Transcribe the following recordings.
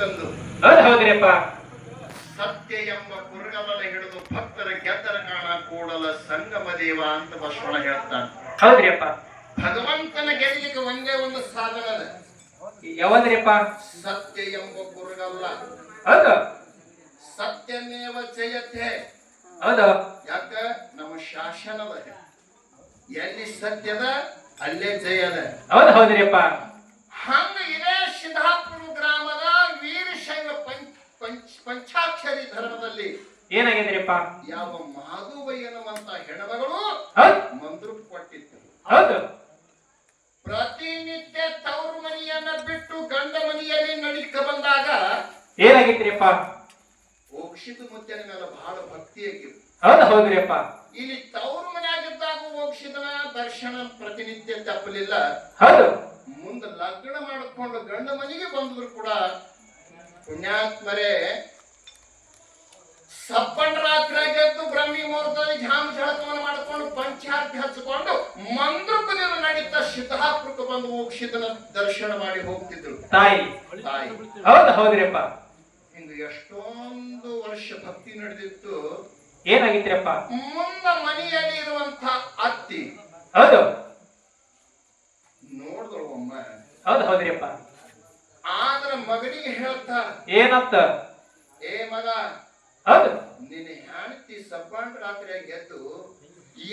ತಂದು ಹೌದ್ರಿಪ್ಪ. ಸತ್ಯ ಎಂಬ ಕುರುಗಮನ ಹಿಡಿದು ಭಕ್ತರ ಗೆದ್ದರ ಕಾಣ ಕೂಡಲ ಸಂಗಮ ದೇವ ಅಂತ ಬಸವಣ್ಣ ಹೇಳ್ತಾನೆ. ಹೌದ್ರಿಪ್ಪ. ಭಗವಂತನ ಗೆಲ್ಲಿಗೆ ಒಂದೇ ಒಂದು ಸಾಧನ ಅದ. ಯಾವಂದ್ರಿಪ್ಪ? ಸತ್ಯ ಎಂಬ ಕುರುಗಲ್ಲ. ಹೌದು. ಸತ್ಯಮೇವ ಜಯತೆ. ಹೌದು. ಯಾಕ ನಮ್ಮ ಶಾಸನದ ಎಲ್ಲಿ ಸತ್ಯದ ಅಲ್ಲೇ ಜಯದ. ಹೌದ್ರಿಪ್ಪ. ಹಂಗ ಇದೇ ಸಿದ್ಧಾಪುರ ಗ್ರಾಮದ ವೀರಶೈವ ಪಂಚಾಕ್ಷರಿ ಧರ್ಮದಲ್ಲಿ ಏನಾಗಿದ್ರಿಪ್ಪ? ಯಾವ ಮಹಾದುಬೈ ಎನ್ನುವಂತ ಹೆಣ್ಮಗಳು ಮಂದ್ರಕ್ಕೆ ಕೊಟ್ಟಿತ್ತು. ಹೌದು. ಪ್ರತಿನಿತ್ಯ ತವರು ಮನೆಯನ್ನ ಬಿಟ್ಟು ಗಂಡ ಮನೆಯಲ್ಲಿ ನಡಿಕ ಬಂದಾಗ ಏನಾಗಿತ್ರಿಪ್ಪ? ಮೋಕ್ಷಿತ ಮುತ್ತಿನ ಮೇಲೆ ಬಹಳ ಭಕ್ತಿ ಆಗಿತ್ತು. ಹೌದ್ರಿಪ್ಪ. ಇಲ್ಲಿ ತವರು ಮನೆಯಾಗಿದ್ದಾಗ ಮೋಕ್ಷಿತನ ದರ್ಶನ ಪ್ರತಿನಿತ್ಯ ತಪ್ಪಲಿಲ್ಲ. ಹೌದು. ಮುಂದೆ ಲಗ್ನ ಮಾಡಿಕೊಂಡು ಗಂಡ ಮನೆಗೆ ಬಂದ್ರು ಕೂಡ ಪುಣ್ಯಾತ್ಮರೇ ಸಪ್ಪಂಡ ರಾತ್ರಿ ಗೆದ್ದು ಬ್ರಹ್ಮಿ ಮುಹೂರ್ತದಲ್ಲಿ ಝಾಮ ಝಳಕವನ್ನು ಮಾಡಿಕೊಂಡು ಪಂಚಾರ್ತಿ ಹಚ್ಚಿಕೊಂಡು ಮಂದ್ರಪದಿಂದ ನಡೀತಾ ಸಿದ್ಧಾಪುರಕ್ಕೆ ಬಂದು ಮೋಕ್ಷಿತನ ದರ್ಶನ ಮಾಡಿ ಹೋಗ್ತಿದ್ರು ತಾಯಿ. ಹೌದ್ರಿಪ್ಪ. ಹಿಂಗ ಎಷ್ಟೊಂದು ವರ್ಷ ಭಕ್ತಿ ನಡೆದಿತ್ತು. ಏನಾಗಿತ್ರಿಪ್ಪ? ಮುಂದ ಮನೆಯಲ್ಲಿ ಇರುವಂತ ಅತ್ತಿ ನೋಡಿದ್ರು ಒಮ್ಮ. ಹೌದ್ರಿಪ್ಪ. ಆದ್ರ ಮಗನಿಗೆ ಹೇಳ್ತಾ ಏನಂತ? ಏ ಮಗ, ಹೌದು, ನಿನ್ನ ಹೆಂಡತಿ ಸಬ್ಬಂಡ ರಾತ್ರಿ ಗೆದ್ದು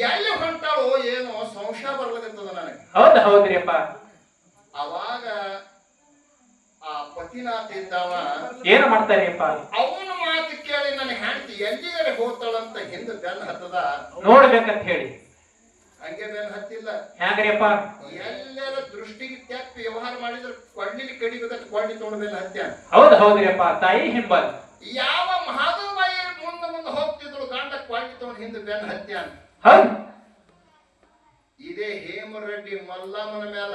ಎಲ್ಲಿ ಹೊಂಟಾಳೋ ಏನೋ ಸಂಶಯ ಬರ್ಲಕತ್ತದ ನನಗೆ. ಹೌದ್ರಿಪ್ಪ. ಅವಾಗ ಆ ಪತಿನಾಥ ಇದ್ದವ ಏನು ಮಾಡ್ತಾರಿಪ್ಪ? ಅವನ ಮಾತು ಕೇಳಿ ನನ್ನ ಹೆಂಡತಿ ಎಲ್ಲಿಗಡೆ ಹೋಗ್ತಾಳಂತ ಹಿಂದೆ ಬೆನ್ನ ಹತ್ತದ ನೋಡ್ಬೇಕಂತ ಹೇಳಿ ಹಂಗೆ ಬೆನ್ನ ಹತ್ತಿಲ್ಲ. ಹ್ಯಾಂಗ್ರಿಪ್ಪ? ಎಲ್ಲರ ದೃಷ್ಟಿಗೆ ತೆಪ್ಪ ವ್ಯವಹಾರ ಮಾಡಿದ್ರೆ ಕೊಳ್ಳಿಲಿ ಕಡಿಬೇಕಂತ ಕೊಳ್ಳಿ ತಗೊಂಡು ಬೆನ್ನ ಹತ್ಯ. ಹೌದ್ರಿಪ್ಪ. ತಾಯಿ ಹಿಂಬಲ್ ಯಾವ ಮಹಾದೇವಾಯಿ ಮುಂದೆ ಹೋಗ್ತಿದ್ರು ಗಂಡ ಕೊಳ್ಳಿ ತಗೊಂಡು ಹಿಂದೆ ಬೆನ್ನ ಹತ್ಯ. ಇದೇ ಹೇಮರೆಡ್ಡಿ ಮಲ್ಲಮ್ಮನ ಮೇಲ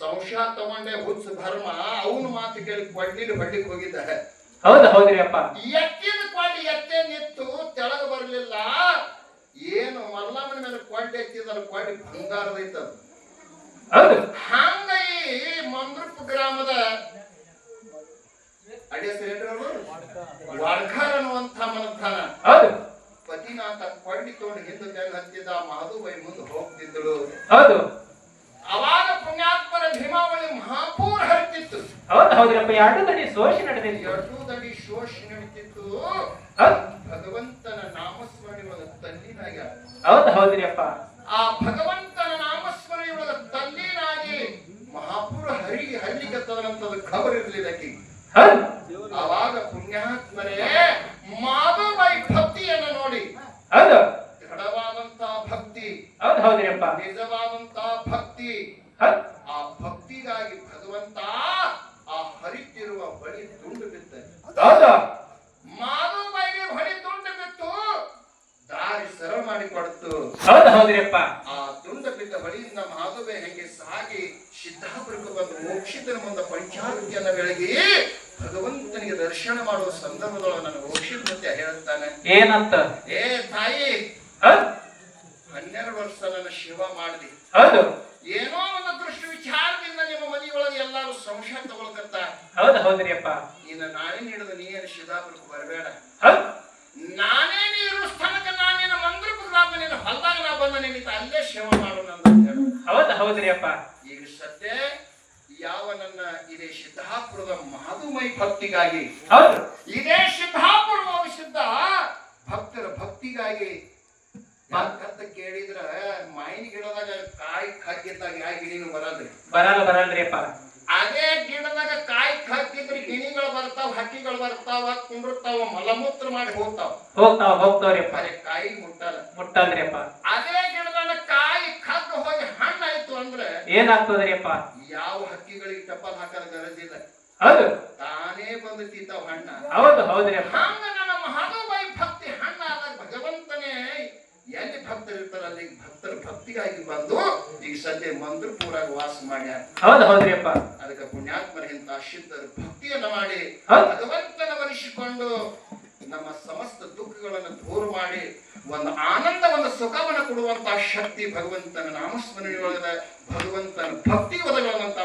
ಸಂಶಯ ತಗೊಂಡೆ ಹುಚ್ಚ ಭರ್ಮ ಅವನ ಮಾತು ಕೇಳಿ ಕೊಳ್ಳಿಲಿ ಬಡ್ಲಿಕ್ಕೆ ಹೋಗಿದ್ದ. ಹೌದ್ರಿಪ್ಪ. ಎತ್ತಿದ ಕೊಳ್ಳಿ ಎತ್ತೆ ನಿತ್ತು ತೆಳಗ ಬರ್ಲಿಲ್ಲ. ಏನು ಮಲ್ಲಮ್ಮನ ಮೇಲೆ ಕೊಳ್ಳಿ ಎತ್ತಿದ ಕೊಳ್ಳಿ ಬಂಗಾರದೈತದ. ಹಂಗ ಈ ಮಂದ್ರಪ್ಪ ಗ್ರಾಮದ ವಾಡ್ಖಾರ ಅನ್ನುವಂಥ ಮನಸ್ಥಾನ ಪತಿನಾಥ ಕೊಳ್ಳಿ ತಗೊಂಡು ಹಿಂದೆ ಬೆನ್ನ ಹತ್ತಿದ ಮಹಾದುಬೈ ಮುಂದೆ ಹೋಗ್ತಿದ್ದಳು. ಅವಾಗ ಪುಣ್ಯಾತ್ಮರ ಭೀಮಾವಳಿ ಮಹಾಪೂರ ಹರಿತಿತ್ತು. ಹೌದ್ರಪ್ಪ. ಎರಡು ದಡಿ ಶೋಷಿ ನಡೆದಿತ್ತು. ಭಗವಂತನ ನಾಮಸ್ಮರಣೆ ಒಳಗ ತಲ್ಲೀನಾಗ. ಹೌದ್ರಿಪ್ಪ. ಆ ಭಗವಂತನ ನಾಮಸ್ಮರಣೆ ಒಳಗ ತಲ್ಲೀನಾಗಿ ಮಹಾಪೂರ ಹರಿಲಿಕ್ಕತ್ತದಂತದ ಖಬರ್ ಇರ್ಲಿಲ್ಲ ಆಕೆಗೆ. ಅವಾಗ ಪುಣ್ಯಾತ್ಮರೇ ಮಾಧುಬಾಯಿ ಭಕ್ತಿಯನ್ನು ನೋಡಿ ದೃಢವಾದಂತಹ ಭಕ್ತಿ, ನಿಜವಾದಂತಹ ಭಕ್ತಿ, ಆ ಭಕ್ತಿಗಾಗಿ ಭಗವಂತ ಆ ಹರಿತಿರುವ ಬಳಿ ತುಂಡು ಬಿದ್ದ. ಮಾಧುಬಾಯಿಗೆ ಹೊಳಿ ತುಂಡು ಬಿತ್ತು, ದಾರಿ ಸರಳ ಮಾಡಿಕೊಡ್ತು. ಆ ತುಂಡ ಬಿದ್ದ ಬಳಿಯಿಂದ ಮಾಧುಬಾಯಿ ಹೆಂಗೆ ಸಾಗಿ ಸಿದ್ಧಾಪುರಕ್ಕೆ ಬಂದು ಮೋಕ್ಷಿತನ ಮುಂದೆ ಪಂಚಾವೃತಿಯನ್ನ ಬೆಳಗಿ ಭಗವಂತನಿಗೆ ದರ್ಶನ ಮಾಡುವ ಸಂದರ್ಭದೊಳಗೆ ನನ್ನ ಮೋಕ್ಷಿತ ಮತ್ತೆ ಹೇಳ್ತಾನೆ ಏನಂತ? ಏ ತಾಯಿ, 12 ವರ್ಷ ನನ್ನ ಶಿವ ಮಾಡಿದಿ. ಏನೋ ಒಂದು ದೃಷ್ಟಿ ವಿಚಾರದಿಂದ ನಿಮ್ಮ ಮನೆಯೊಳಗೆ ಎಲ್ಲಾರು ಸಂಶಯ ತಗೊಳ್ಕತ್ತ. ಹೌದ್ರಿಪ್ಪ. ಇನ್ನು ನಾನೇ ನೀಡಿದ ನೀನು ಸಿದ್ಧಾಪುರಕ್ಕೆ ಬರಬೇಡ. ನಾನೇ ನೀರು ಸ್ಥಾನಕ್ಕ ನಾನಿನ ಮಂದ್ರಪುರ ಗ್ರಾಮ ನಿನ್ನ ಹೊಲದಾಗ ನಾ ಬಂದ ನಿನ್ನ ಅಲ್ಲೇ ಶಿವ ಮಾಡೋಣ ಅಂತ ಹೇಳು. ಹೌದ್ರಿಪ್ಪ. ಈಗ ಸದ್ಯ ಯಾವ ನನ್ನ ಇದೇ ಸಿದ್ಧಾಪುರದ ಮಹಾದುಮೈ ಭಕ್ತಿಗಾಗಿ, ಇದೇ ಸಿದ್ಧಾಪುರ ವಂಶದ ಭಕ್ತರ ಭಕ್ತಿಗಾಗಿ ಯಾಕಂತ ಕೇಳಿದ್ರ ಮಾಯಿನ ಗಿಡದಾಗ ಕಾಯಿ ಕಗ್ಗಿದ್ದಾಗ ಯಾವ ಗಿಣಿನೂ ಬರಲ್ರಿಪ್ಪ. ಅದೇ ಗಿಡದಾಗ ಕಾಯಿ ಕಗ್ಗಿದ್ರೆ ಗಿಣಿಗಳು ಬರ್ತಾವ, ಹಕ್ಕಿಗಳು ಬರ್ತಾವ, ಕುಂಡಿರ್ತಾವ, ಮಲಮೂತ್ರ ಮಾಡಿ ಹೋಗ್ತಾವ್ರಿಪ್ಪ. ಕಾಯಿ ಮುಟ್ಟಲ್ರಿಪ್ಪ. ಅದೇ ಗಿಡದಾಗ ಕಾಯಿ ಕಗ್ಗ ಹೋಗಿ ಹಣ್ಣಾಯ್ತು ಅಂದ್ರೆ ಏನಾಗ್ತದ್ರಿಪ್ಪ? ಯಾವ ಹಕ್ಕಿಗಳಿಗೆ ಟಪಾಲ್ ಹಾಕದ ಗರಜಿಲ್ಲ, ತಾನೇ ಬಂದು ತಿಂತಾವ ಹಣ್ಣ. ಹೌದ್ರಿಪ್ಪ. ಹಂಗ ನನ್ನ ಮಹಾನುಭಾಯಿ ಭಕ್ತಿ ಹಣ್ಣಾದಾಗ ಭಗವಂತನೇ ಎಲ್ಲಿ ಭಕ್ತರಿರ್ತಾರ ಅಲ್ಲಿ ಭಕ್ತರ ಭಕ್ತಿಗಾಗಿ ಬಂದು ಈಗ ಸದ್ಯ ಮಂದ್ರಪುರಾಗ ವಾಸ ಮಾಡ್ಯಾರ. ಹೌದ್ರಿಪ್ಪ. ಅದಕ್ಕೆ ಪುಣ್ಯಾತ್ಮರ ಇಂತ ಸಿದ್ಧರು ಭಕ್ತಿಯನ್ನ ಮಾಡಿ ಭಗವಂತನ ವರಿಸಿಕೊಂಡು ನಮ್ಮ ಸಮಸ್ತ ದುಃಖಗಳನ್ನು ದೂರ ಮಾಡಿ ಒಂದು ಆನಂದ, ಒಂದು ಸುಖವನ್ನು ಕೊಡುವಂತಹ ಶಕ್ತಿ ಭಗವಂತನ ನಾಮಸ್ಮರಣೆ ಒಳಗದ ಭಗವಂತನ ಭಕ್ತಿ ಒದಗುವಂತ